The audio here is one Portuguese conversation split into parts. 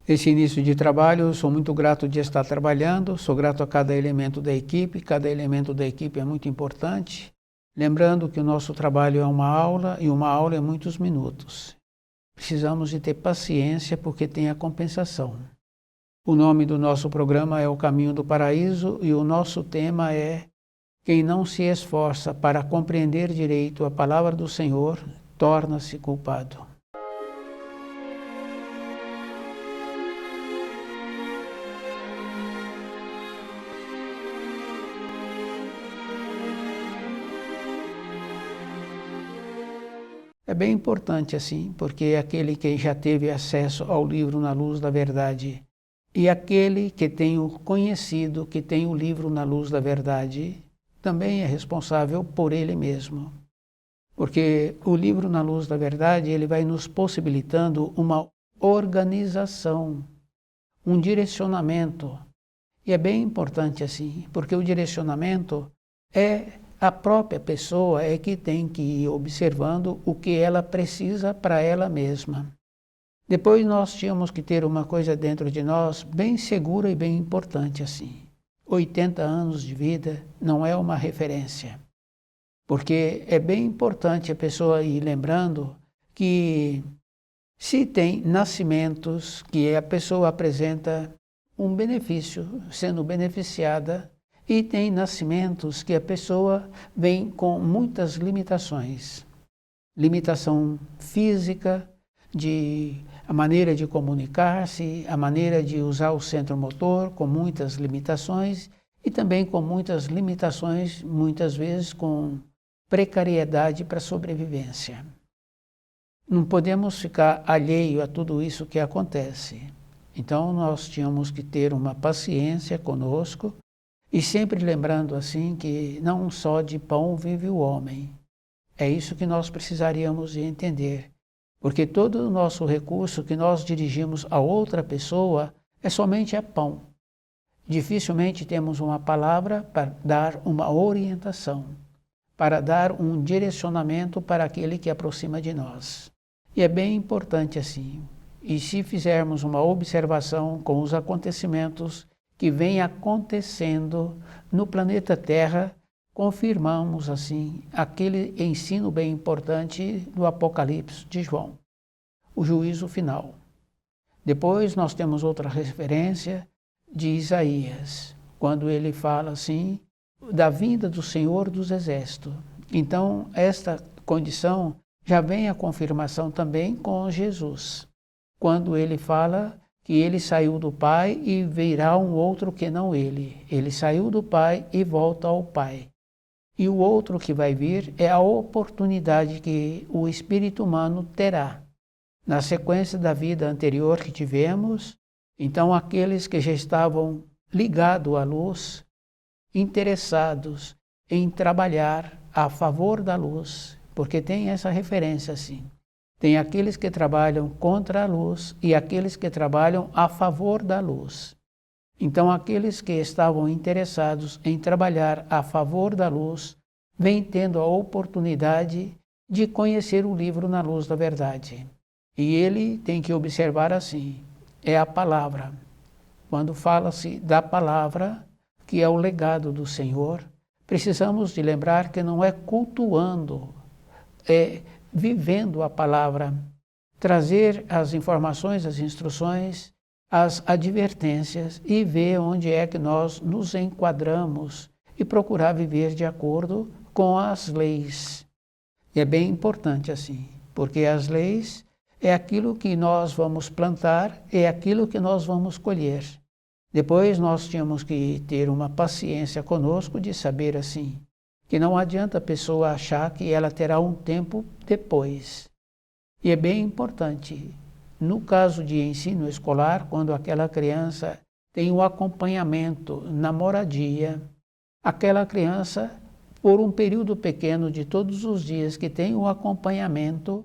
Esse início de trabalho, sou muito grato de estar trabalhando, sou grato a cada elemento da equipe é muito importante. Lembrando que o nosso trabalho é uma aula e uma aula é muitos minutos. Precisamos de ter paciência porque tem a compensação. O nome do nosso programa é O Caminho do Paraíso e o nosso tema é: quem não se esforça para compreender direito a palavra do Senhor, torna-se culpado. É bem importante assim, porque aquele que já teve acesso ao livro Na Luz da Verdade e aquele que tem o conhecido, que tem o livro Na Luz da Verdade, também é responsável por ele mesmo. Porque o livro Na Luz da Verdade, ele vai nos possibilitando uma organização, um direcionamento. E é bem importante assim, porque o direcionamento é a própria pessoa que tem que ir observando o que ela precisa para ela mesma. Depois nós tínhamos que ter uma coisa dentro de nós bem segura e bem importante assim. 80 anos de vida não é uma referência. Porque é bem importante a pessoa ir lembrando que se tem nascimentos que a pessoa apresenta um benefício, sendo beneficiada, e tem nascimentos que a pessoa vem com muitas limitações. Limitação física, a maneira de comunicar-se, a maneira de usar o centro motor, com muitas limitações, e também com muitas limitações, muitas vezes com precariedade para a sobrevivência. Não podemos ficar alheio a tudo isso que acontece. Então nós tínhamos que ter uma paciência conosco, e sempre lembrando assim que não só de pão vive o homem. É isso que nós precisaríamos de entender. Porque todo o nosso recurso que nós dirigimos a outra pessoa é somente a pão. Dificilmente temos uma palavra para dar uma orientação, para dar um direcionamento para aquele que aproxima de nós. E é bem importante assim. E se fizermos uma observação com os acontecimentos que vem acontecendo no planeta Terra, confirmamos assim aquele ensino bem importante do Apocalipse de João, o juízo final. Depois nós temos outra referência de Isaías, quando ele fala assim da vinda do Senhor dos Exércitos. Então esta condição já vem a confirmação também com Jesus, quando ele fala que ele saiu do Pai e virá um outro que não ele. Ele saiu do Pai e volta ao Pai. E o outro que vai vir é a oportunidade que o espírito humano terá. Na sequência da vida anterior que tivemos, então aqueles que já estavam ligados à luz, interessados em trabalhar a favor da luz, porque tem essa referência assim. Tem aqueles que trabalham contra a luz e aqueles que trabalham a favor da luz. Então, aqueles que estavam interessados em trabalhar a favor da luz, vêm tendo a oportunidade de conhecer o livro Na Luz da Verdade. E ele tem que observar assim, é a palavra. Quando fala-se da palavra, que é o legado do Senhor, precisamos de lembrar que não é cultuando, é vivendo a palavra, trazer as informações, as instruções, as advertências e ver onde é que nós nos enquadramos e procurar viver de acordo com as leis. E é bem importante assim, porque as leis é aquilo que nós vamos plantar, é aquilo que nós vamos colher. Depois nós tínhamos que ter uma paciência conosco de saber assim, que não adianta a pessoa achar que ela terá um tempo depois. E é bem importante, no caso de ensino escolar, quando aquela criança tem um acompanhamento na moradia, aquela criança, por um período pequeno de todos os dias que tem um acompanhamento,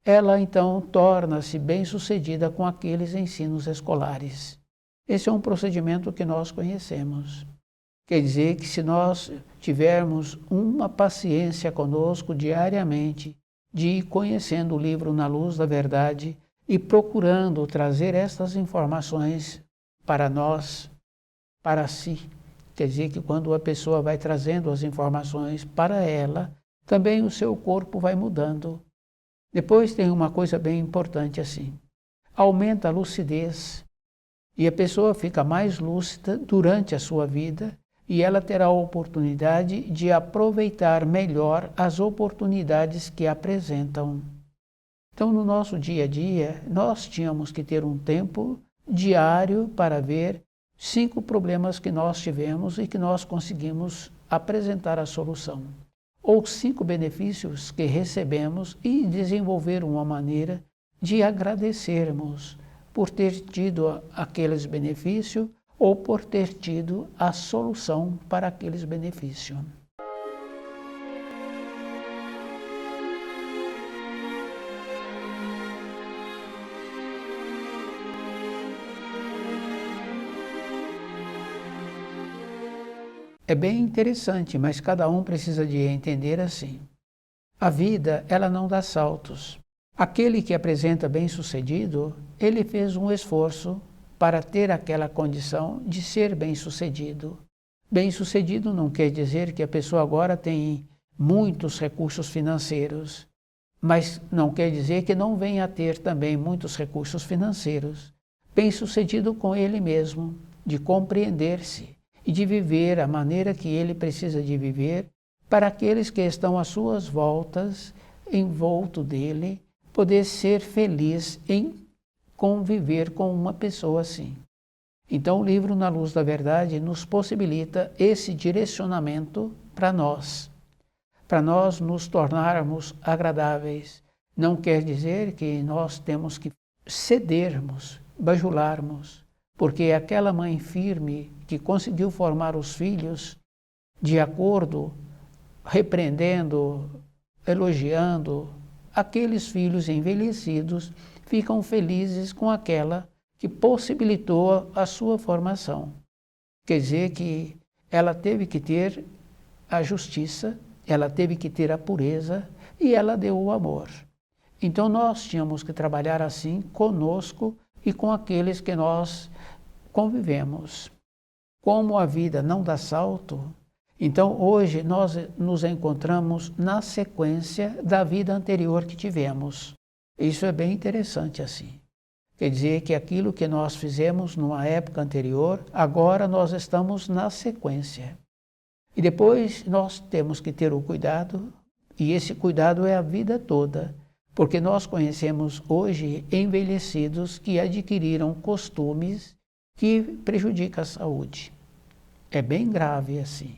ela então torna-se bem-sucedida com aqueles ensinos escolares. Esse é um procedimento que nós conhecemos. Quer dizer que se nós tivermos uma paciência conosco diariamente, de ir conhecendo o livro Na Luz da Verdade, e procurando trazer estas informações para nós, para si. Quer dizer que quando a pessoa vai trazendo as informações para ela, também o seu corpo vai mudando. Depois tem uma coisa bem importante assim, aumenta a lucidez e a pessoa fica mais lúcida durante a sua vida e ela terá a oportunidade de aproveitar melhor as oportunidades que apresentam. Então, no nosso dia a dia, nós tínhamos que ter um tempo diário para ver 5 problemas que nós tivemos e que nós conseguimos apresentar a solução. Ou 5 benefícios que recebemos e desenvolver uma maneira de agradecermos por ter tido aqueles benefícios ou por ter tido a solução para aqueles benefícios. É bem interessante, mas cada um precisa de entender assim. A vida, ela não dá saltos. Aquele que apresenta bem-sucedido, ele fez um esforço para ter aquela condição de ser bem-sucedido. Bem-sucedido não quer dizer que a pessoa agora tem muitos recursos financeiros, mas não quer dizer que não venha a ter também muitos recursos financeiros. Bem-sucedido com ele mesmo, de compreender-se e de viver a maneira que ele precisa de viver para aqueles que estão às suas voltas, em volta dele, poder ser feliz em conviver com uma pessoa assim. Então o livro Na Luz da Verdade nos possibilita esse direcionamento para nós nos tornarmos agradáveis. Não quer dizer que nós temos que cedermos, bajularmos, porque aquela mãe firme que conseguiu formar os filhos de acordo, repreendendo, elogiando, aqueles filhos envelhecidos ficam felizes com aquela que possibilitou a sua formação. Quer dizer que ela teve que ter a justiça, ela teve que ter a pureza e ela deu o amor. Então nós tínhamos que trabalhar assim conosco e com aqueles que nós convivemos. Como a vida não dá salto, então hoje nós nos encontramos na sequência da vida anterior que tivemos. Isso é bem interessante assim. Quer dizer que aquilo que nós fizemos numa época anterior, agora nós estamos na sequência. E depois nós temos que ter o cuidado, e esse cuidado é a vida toda, porque nós conhecemos hoje envelhecidos que adquiriram costumes que prejudicam a saúde. É bem grave assim.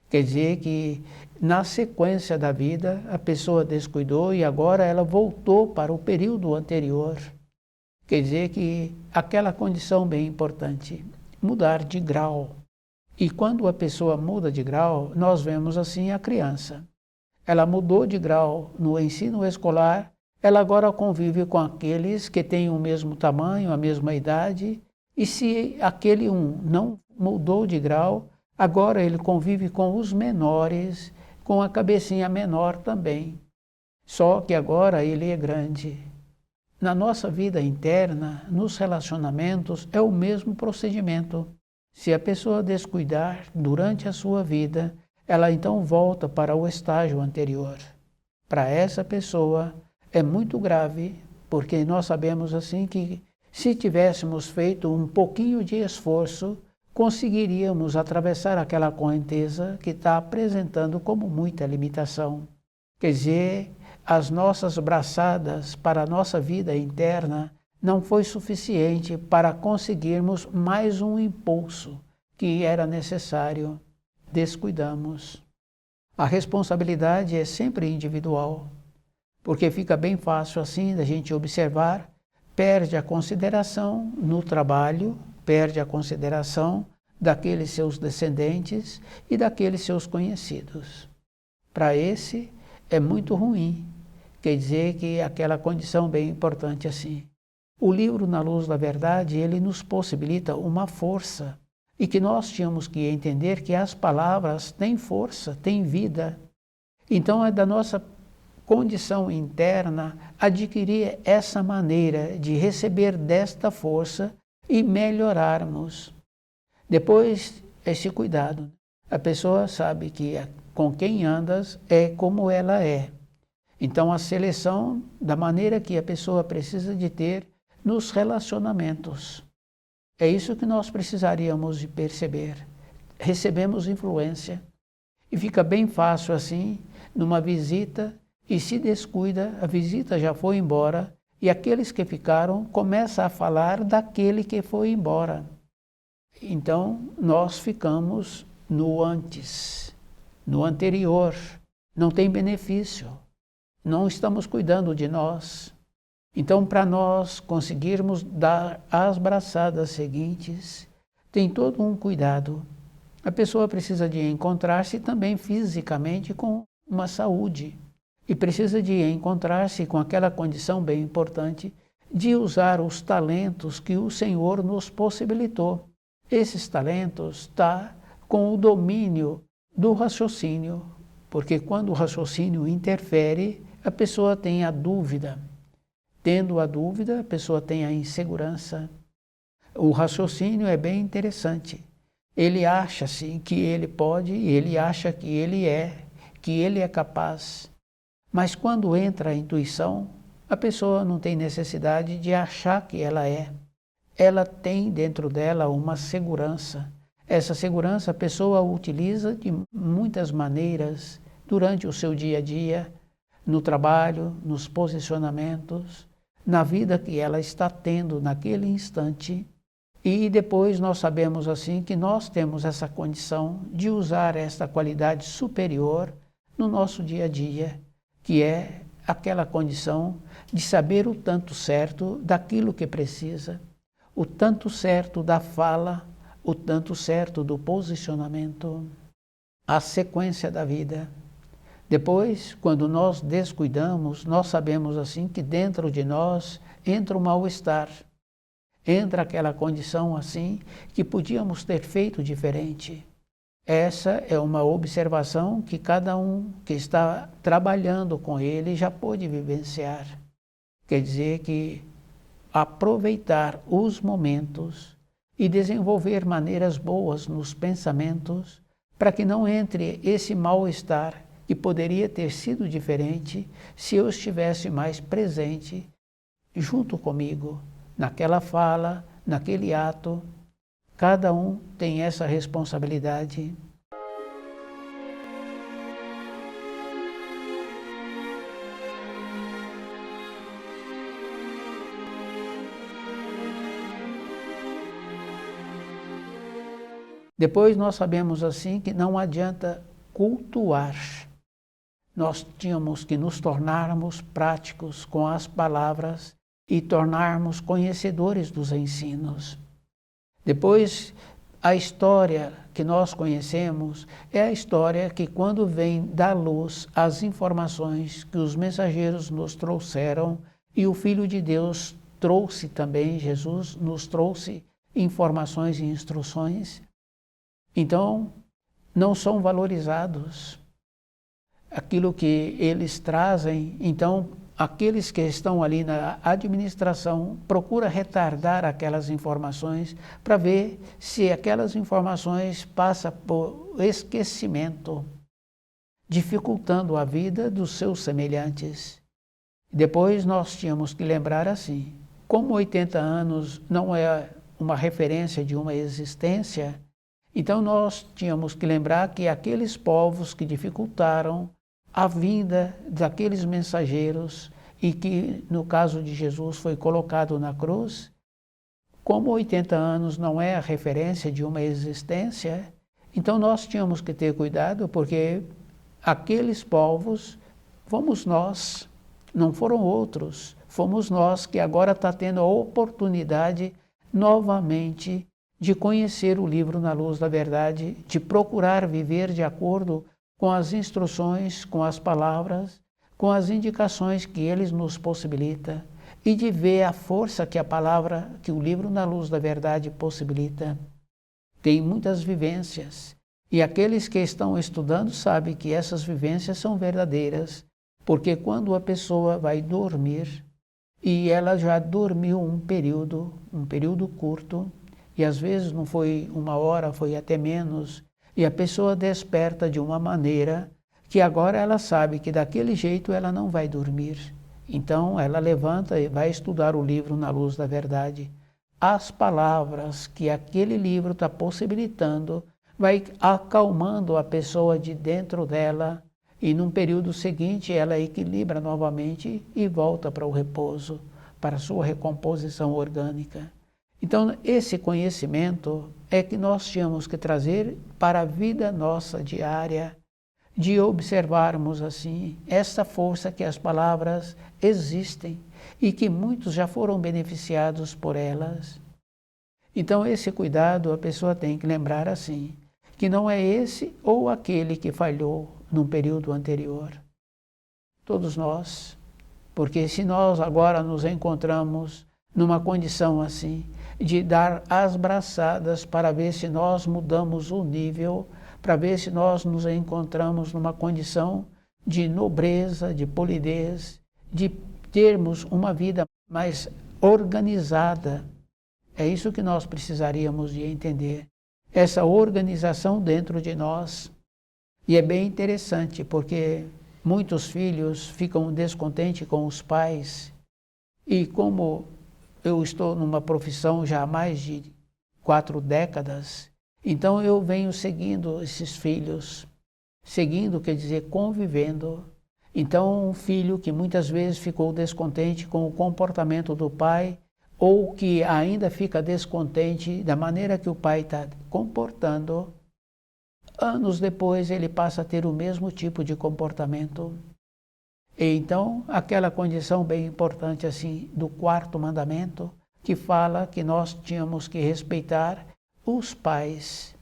Quer dizer que na sequência da vida a pessoa descuidou e agora ela voltou para o período anterior. Quer dizer que aquela condição bem importante, mudar de grau. E quando a pessoa muda de grau, nós vemos assim a criança. Ela mudou de grau no ensino escolar, ela agora convive com aqueles que têm o mesmo tamanho, a mesma idade, e se aquele não mudou de grau, agora ele convive com os menores, com a cabecinha menor também. Só que agora ele é grande. Na nossa vida interna, nos relacionamentos, é o mesmo procedimento. Se a pessoa descuidar durante a sua vida, ela então volta para o estágio anterior. Para essa pessoa é muito grave, porque nós sabemos assim que se tivéssemos feito um pouquinho de esforço, conseguiríamos atravessar aquela correnteza que está apresentando como muita limitação. Quer dizer, as nossas braçadas para a nossa vida interna não foi suficiente para conseguirmos mais um impulso que era necessário. Descuidamos. A responsabilidade é sempre individual, porque fica bem fácil assim da gente observar, perde a consideração no trabalho, perde a consideração daqueles seus descendentes e daqueles seus conhecidos. Para esse é muito ruim, quer dizer que aquela condição bem importante assim. O livro Na Luz da Verdade, ele nos possibilita uma força e que nós tínhamos que entender que as palavras têm força, têm vida. Então é da nossa condição interna, adquirir essa maneira de receber desta força e melhorarmos. Depois, esse cuidado. A pessoa sabe que com quem andas é como ela é. Então, a seleção da maneira que a pessoa precisa de ter nos relacionamentos. É isso que nós precisaríamos de perceber. Recebemos influência e fica bem fácil assim, numa visita, e se descuida, a visita já foi embora e aqueles que ficaram começam a falar daquele que foi embora. Então, nós ficamos no antes, no anterior, não tem benefício, não estamos cuidando de nós. Então, para nós conseguirmos dar as braçadas seguintes, tem todo um cuidado. A pessoa precisa de encontrar-se também fisicamente com uma saúde e precisa de encontrar-se com aquela condição bem importante de usar os talentos que o Senhor nos possibilitou. Esses talentos estão com o domínio do raciocínio, porque quando o raciocínio interfere, a pessoa tem a dúvida. Tendo a dúvida, a pessoa tem a insegurança. O raciocínio é bem interessante. Ele acha-se que ele pode, ele acha que ele é capaz. Mas quando entra a intuição, a pessoa não tem necessidade de achar que ela é. Ela tem dentro dela uma segurança. Essa segurança a pessoa utiliza de muitas maneiras durante o seu dia a dia, no trabalho, nos posicionamentos, na vida que ela está tendo naquele instante. E depois nós sabemos assim que nós temos essa condição de usar esta qualidade superior no nosso dia a dia, que é aquela condição de saber o tanto certo daquilo que precisa, o tanto certo da fala, o tanto certo do posicionamento, a sequência da vida. Depois, quando nós descuidamos, nós sabemos assim que dentro de nós entra o mal-estar. Entra aquela condição assim que podíamos ter feito diferente. Essa é uma observação que cada um que está trabalhando com ele já pôde vivenciar. Quer dizer que aproveitar os momentos e desenvolver maneiras boas nos pensamentos para que não entre esse mal-estar que poderia ter sido diferente se eu estivesse mais presente junto comigo. Naquela fala, naquele ato, cada um tem essa responsabilidade. Depois nós sabemos assim que não adianta cultuar. Nós tínhamos que nos tornarmos práticos com as palavras e tornarmos conhecedores dos ensinos. Depois, a história que nós conhecemos é a história que quando vem da luz as informações que os mensageiros nos trouxeram e o Filho de Deus trouxe também, Jesus nos trouxe informações e instruções, então não são valorizados. Aquilo que eles trazem, então aqueles que estão ali na administração procuram retardar aquelas informações para ver se aquelas informações passam por esquecimento, dificultando a vida dos seus semelhantes. Depois nós tínhamos que lembrar assim, como 80 anos não é uma referência de uma existência, então nós tínhamos que lembrar que aqueles povos que dificultaram a vinda daqueles mensageiros e que, no caso de Jesus, foi colocado na cruz, como 80 anos não é a referência de uma existência, então nós tínhamos que ter cuidado, porque aqueles povos fomos nós, não foram outros, fomos nós que agora está tendo a oportunidade novamente de conhecer o livro na luz da verdade, de procurar viver de acordo com as instruções, com as palavras, com as indicações que eles nos possibilita e de ver a força que a palavra, que o livro na luz da verdade possibilita. Tem muitas vivências e aqueles que estão estudando sabem que essas vivências são verdadeiras. Porque quando a pessoa vai dormir, e ela já dormiu um período curto, e às vezes não foi 1 hora, foi até menos, e a pessoa desperta de uma maneira que agora ela sabe que daquele jeito ela não vai dormir. Então ela levanta e vai estudar o livro Na Luz da Verdade. As palavras que aquele livro está possibilitando vai acalmando a pessoa de dentro dela, e num período seguinte ela equilibra novamente e volta para o repouso, para a sua recomposição orgânica. Então esse conhecimento é que nós tínhamos que trazer para a vida nossa diária, de observarmos assim essa força que as palavras existem e que muitos já foram beneficiados por elas. Então esse cuidado a pessoa tem que lembrar assim, que não é esse ou aquele que falhou num período anterior. Todos nós, porque se nós agora nos encontramos numa condição assim, de dar as braçadas para ver se nós mudamos o nível, para ver se nós nos encontramos numa condição de nobreza, de polidez, de termos uma vida mais organizada. É isso que nós precisaríamos de entender, essa organização dentro de nós. E é bem interessante, porque muitos filhos ficam descontentes com os pais, e como eu estou numa profissão já há mais de 4 décadas, então eu venho seguindo esses filhos, seguindo quer dizer convivendo. Então um filho que muitas vezes ficou descontente com o comportamento do pai, ou que ainda fica descontente da maneira que o pai está comportando, anos depois ele passa a ter o mesmo tipo de comportamento. E então, aquela condição bem importante assim do 4º mandamento, que fala que nós tínhamos que respeitar os pais,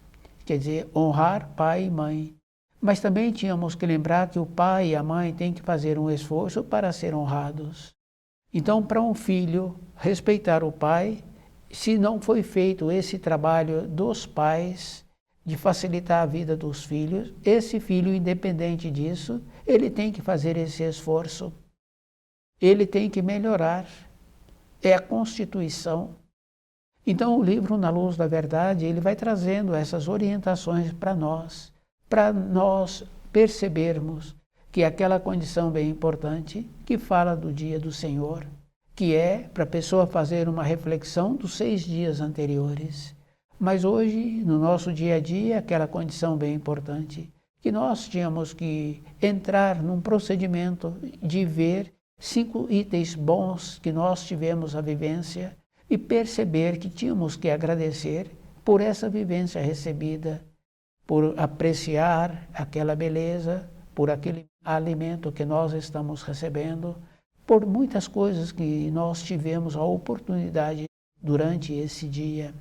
quer dizer, honrar pai e mãe. Mas também tínhamos que lembrar que o pai e a mãe têm que fazer um esforço para ser honrados. Então, para um filho respeitar o pai, se não foi feito esse trabalho dos pais, de facilitar a vida dos filhos, esse filho, independente disso, ele tem que fazer esse esforço. Ele tem que melhorar. É a constituição. Então o livro Na Luz da Verdade, ele vai trazendo essas orientações para nós percebermos que aquela condição bem importante que fala do dia do Senhor, que é para a pessoa fazer uma reflexão dos 6 dias anteriores. Mas hoje, no nosso dia a dia, aquela condição bem importante, que nós tínhamos que entrar num procedimento de ver 5 itens bons que nós tivemos a vivência e perceber que tínhamos que agradecer por essa vivência recebida, por apreciar aquela beleza, por aquele alimento que nós estamos recebendo, por muitas coisas que nós tivemos a oportunidade durante esse dia.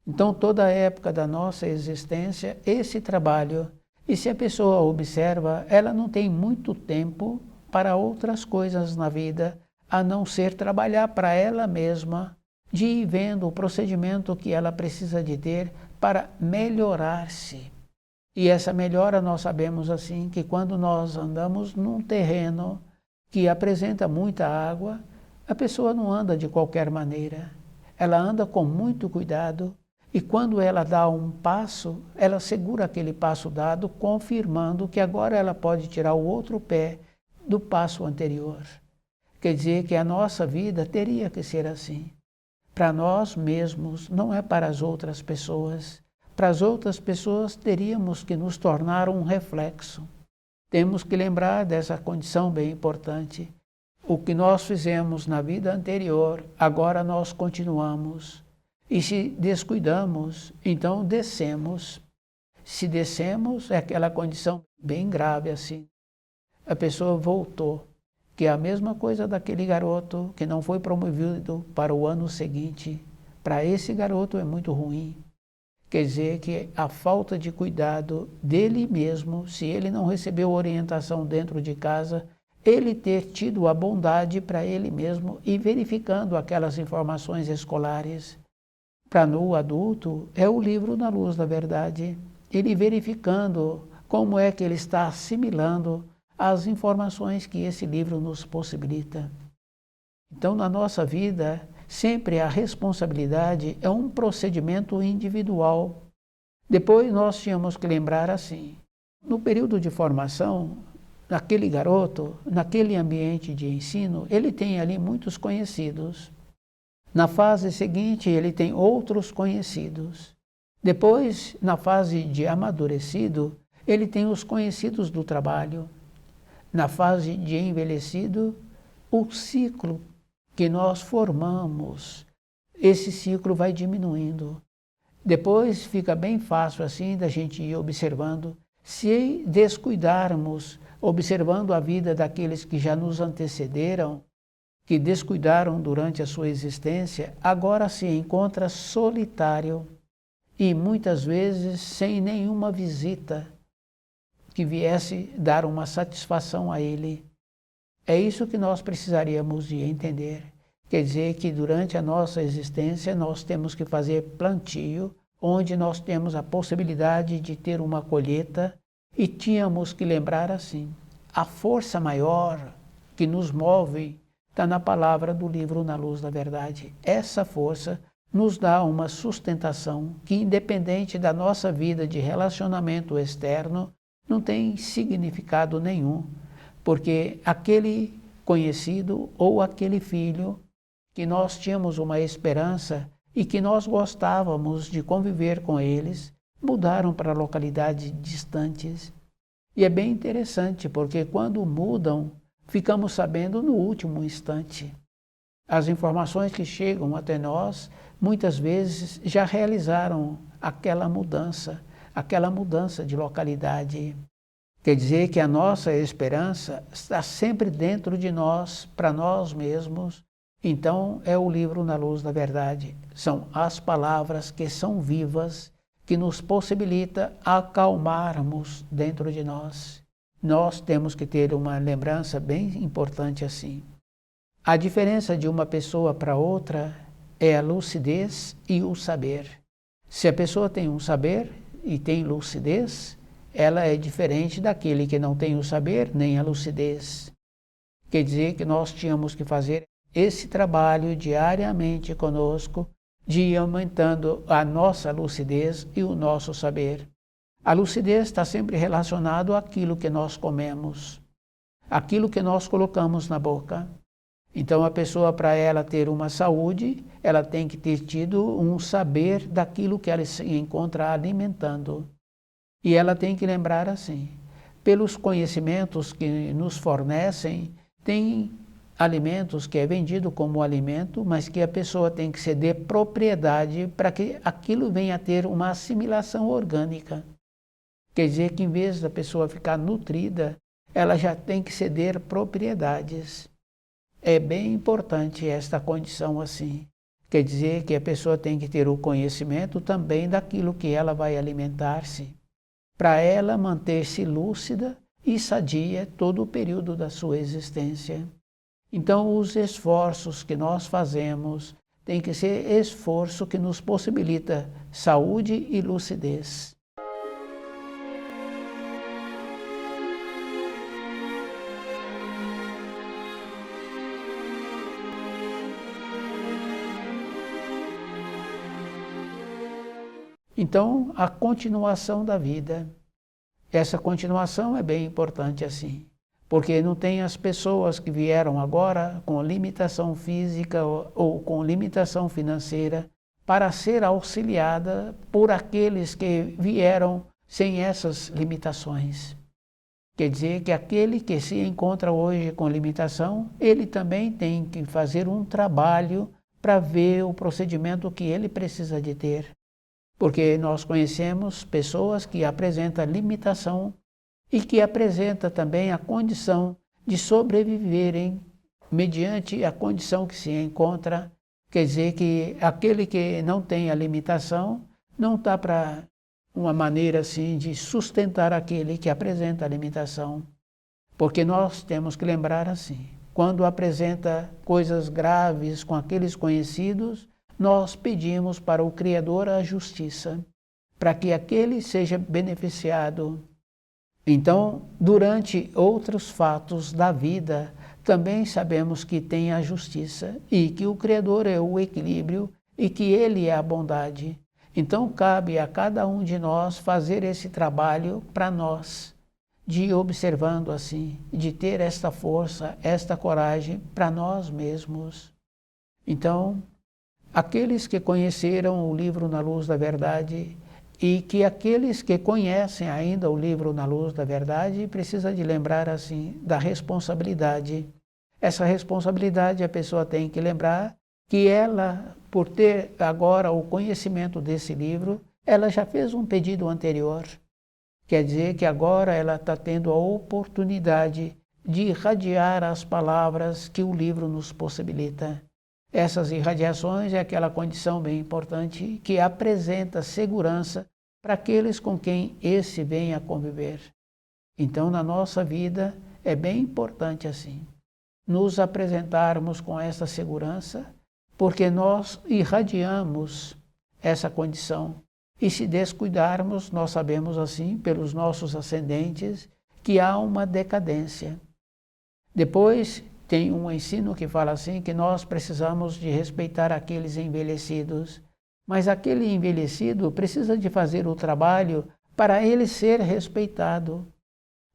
Então, toda a época da nossa existência, esse trabalho, e se a pessoa observa, ela não tem muito tempo para outras coisas na vida, a não ser trabalhar para ela mesma, de ir vendo o procedimento que ela precisa de ter para melhorar-se. E essa melhora nós sabemos assim, que quando nós andamos num terreno que apresenta muita água, a pessoa não anda de qualquer maneira, ela anda com muito cuidado. E quando ela dá um passo, ela segura aquele passo dado, confirmando que agora ela pode tirar o outro pé do passo anterior. Quer dizer que a nossa vida teria que ser assim. Para nós mesmos, não é para as outras pessoas. Para as outras pessoas, teríamos que nos tornar um reflexo. Temos que lembrar dessa condição bem importante. O que nós fizemos na vida anterior, agora nós continuamos. E se descuidamos, então descemos. Se descemos, é aquela condição bem grave assim. A pessoa voltou, que é a mesma coisa daquele garoto que não foi promovido para o ano seguinte. Para esse garoto é muito ruim. Quer dizer que a falta de cuidado dele mesmo, se ele não recebeu orientação dentro de casa, ele ter tido a bondade para ele mesmo e verificando aquelas informações escolares. Para o adulto, é o livro Na Luz da Verdade. Ele verificando como é que ele está assimilando as informações que esse livro nos possibilita. Então, na nossa vida, sempre a responsabilidade é um procedimento individual. Depois nós tínhamos que lembrar assim, no período de formação, naquele garoto, naquele ambiente de ensino, ele tem ali muitos conhecidos. Na fase seguinte, ele tem outros conhecidos. Depois, na fase de amadurecido, ele tem os conhecidos do trabalho. Na fase de envelhecido, o ciclo que nós formamos, esse ciclo vai diminuindo. Depois fica bem fácil assim da gente ir observando. Se descuidarmos, observando a vida daqueles que já nos antecederam, que descuidaram durante a sua existência, agora se encontra solitário e muitas vezes sem nenhuma visita que viesse dar uma satisfação a ele. É isso que nós precisaríamos de entender. Quer dizer que durante a nossa existência nós temos que fazer plantio, onde nós temos a possibilidade de ter uma colheita, e tínhamos que lembrar assim, a força maior que nos move está na palavra do livro Na Luz da Verdade. Essa força nos dá uma sustentação que, independente da nossa vida de relacionamento externo, não tem significado nenhum, porque aquele conhecido ou aquele filho que nós tínhamos uma esperança e que nós gostávamos de conviver com eles, mudaram para localidades distantes. E é bem interessante, porque quando mudam, ficamos sabendo no último instante. As informações que chegam até nós, muitas vezes já realizaram aquela mudança de localidade. Quer dizer que a nossa esperança está sempre dentro de nós, para nós mesmos. Então, é o livro Na Luz da Verdade. São as palavras que são vivas, que nos possibilita acalmarmos dentro de nós. Nós temos que ter uma lembrança bem importante assim. A diferença de uma pessoa para outra é a lucidez e o saber. Se a pessoa tem um saber e tem lucidez, ela é diferente daquele que não tem o saber nem a lucidez. Quer dizer que nós tínhamos que fazer esse trabalho diariamente conosco, de ir aumentando a nossa lucidez e o nosso saber. A lucidez está sempre relacionado àquilo que nós comemos, àquilo que nós colocamos na boca. Então, a pessoa, para ela ter uma saúde, ela tem que ter tido um saber daquilo que ela se encontra alimentando. E ela tem que lembrar assim, pelos conhecimentos que nos fornecem, tem alimentos que é vendido como alimento, mas que a pessoa tem que ceder propriedade para que aquilo venha a ter uma assimilação orgânica. Quer dizer que em vez da pessoa ficar nutrida, ela já tem que ceder propriedades. É bem importante esta condição assim. Quer dizer que a pessoa tem que ter o conhecimento também daquilo que ela vai alimentar-se, para ela manter-se lúcida e sadia todo o período da sua existência. Então, os esforços que nós fazemos têm que ser esforço que nos possibilita saúde e lucidez. Então, a continuação da vida. Essa continuação é bem importante assim, porque não tem as pessoas que vieram agora com limitação física ou com limitação financeira para ser auxiliada por aqueles que vieram sem essas limitações. Quer dizer que aquele que se encontra hoje com limitação, ele também tem que fazer um trabalho para ver o procedimento que ele precisa de ter. Porque nós conhecemos pessoas que apresentam limitação e que apresentam também a condição de sobreviverem mediante a condição que se encontra. Quer dizer que aquele que não tem a limitação não está para uma maneira assim de sustentar aquele que apresenta a limitação. Porque nós temos que lembrar assim, quando apresenta coisas graves com aqueles conhecidos, nós pedimos para o Criador a justiça, para que aquele seja beneficiado. Então, durante outros fatos da vida, também sabemos que tem a justiça e que o Criador é o equilíbrio e que Ele é a bondade. Então, cabe a cada um de nós fazer esse trabalho para nós, de ir observando assim, de ter esta força, esta coragem para nós mesmos. Então, aqueles que conheceram o livro Na Luz da Verdade e que aqueles que conhecem ainda o livro Na Luz da Verdade precisa de lembrar assim da responsabilidade. Essa responsabilidade a pessoa tem que lembrar que ela, por ter agora o conhecimento desse livro, ela já fez um pedido anterior. Quer dizer que agora ela está tendo a oportunidade de irradiar as palavras que o livro nos possibilita. Essas irradiações é aquela condição bem importante que apresenta segurança para aqueles com quem esse vem a conviver. Então, na nossa vida, é bem importante assim, nos apresentarmos com essa segurança, porque nós irradiamos essa condição. E se descuidarmos, nós sabemos assim, pelos nossos ascendentes, que há uma decadência. Depois, tem um ensino que fala assim, que nós precisamos de respeitar aqueles envelhecidos. Mas aquele envelhecido precisa de fazer o trabalho para ele ser respeitado,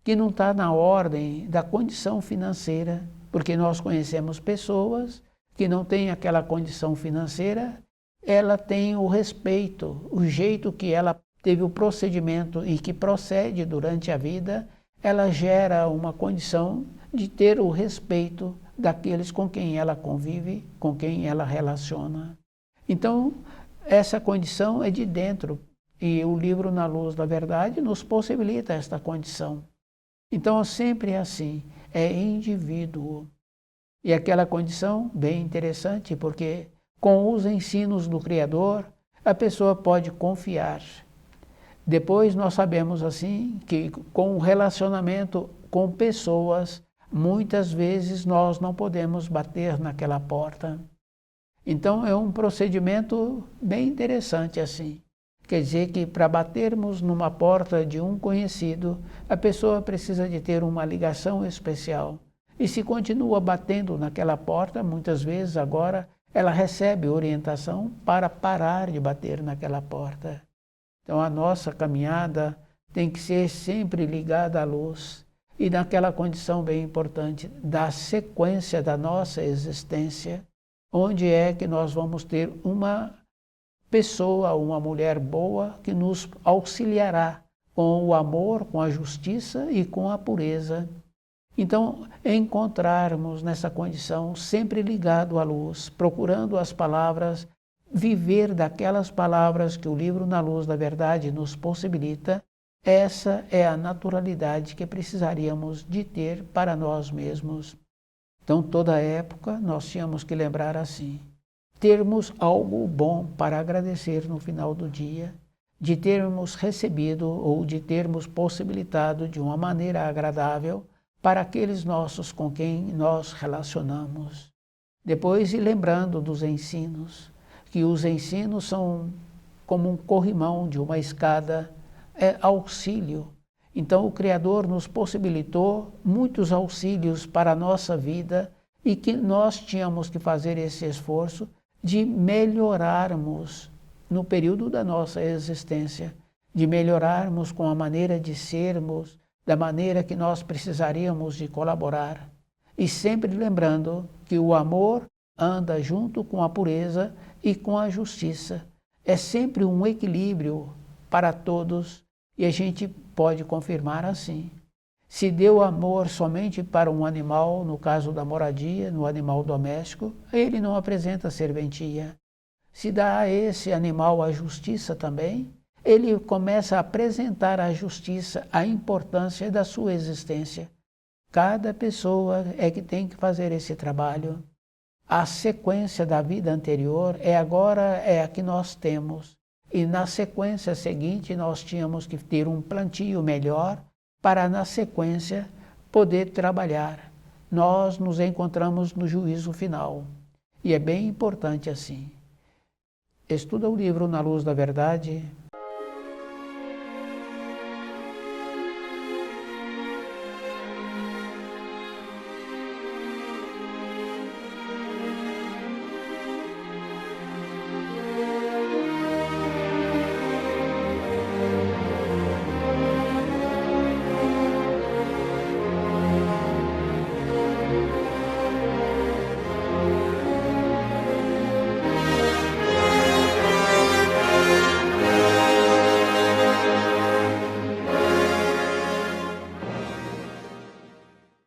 que não está na ordem da condição financeira, porque nós conhecemos pessoas que não têm aquela condição financeira, ela tem o respeito, o jeito que ela teve o procedimento e que procede durante a vida, ela gera uma condição de ter o respeito daqueles com quem ela convive, com quem ela relaciona. Então, essa condição é de dentro, e o livro Na Luz da Verdade nos possibilita esta condição. Então, sempre é assim, é indivíduo. E aquela condição, bem interessante, porque com os ensinos do Criador, a pessoa pode confiar. Depois nós sabemos assim que com o relacionamento com pessoas, muitas vezes nós não podemos bater naquela porta. Então é um procedimento bem interessante assim. Quer dizer que para batermos numa porta de um conhecido, a pessoa precisa de ter uma ligação especial. E se continua batendo naquela porta, muitas vezes agora ela recebe orientação para parar de bater naquela porta. Então a nossa caminhada tem que ser sempre ligada à luz e naquela condição bem importante da sequência da nossa existência, onde é que nós vamos ter uma pessoa, uma mulher boa que nos auxiliará com o amor, com a justiça e com a pureza. Então, encontrarmos nessa condição sempre ligado à luz, procurando as palavras, viver daquelas palavras que o livro Na Luz da Verdade nos possibilita, essa é a naturalidade que precisaríamos de ter para nós mesmos. Então, toda época, nós tínhamos que lembrar assim, termos algo bom para agradecer no final do dia, de termos recebido ou de termos possibilitado de uma maneira agradável para aqueles nossos com quem nós relacionamos. Depois, ir lembrando dos ensinos, que os ensinos são como um corrimão de uma escada, é auxílio. Então o Criador nos possibilitou muitos auxílios para a nossa vida e que nós tínhamos que fazer esse esforço de melhorarmos no período da nossa existência, de melhorarmos com a maneira de sermos, da maneira que nós precisaríamos de colaborar. E sempre lembrando que o amor anda junto com a pureza e com a justiça. É sempre um equilíbrio para todos e a gente pode confirmar assim. Se deu amor somente para um animal, no caso da moradia, no animal doméstico, ele não apresenta serventia. Se dá a esse animal a justiça também, ele começa a apresentar à justiça a importância da sua existência. Cada pessoa é que tem que fazer esse trabalho. A sequência da vida anterior agora é a que nós temos. E na sequência seguinte nós tínhamos que ter um plantio melhor para na sequência poder trabalhar. Nós nos encontramos no juízo final. E é bem importante assim. Estuda o livro Na Luz da Verdade,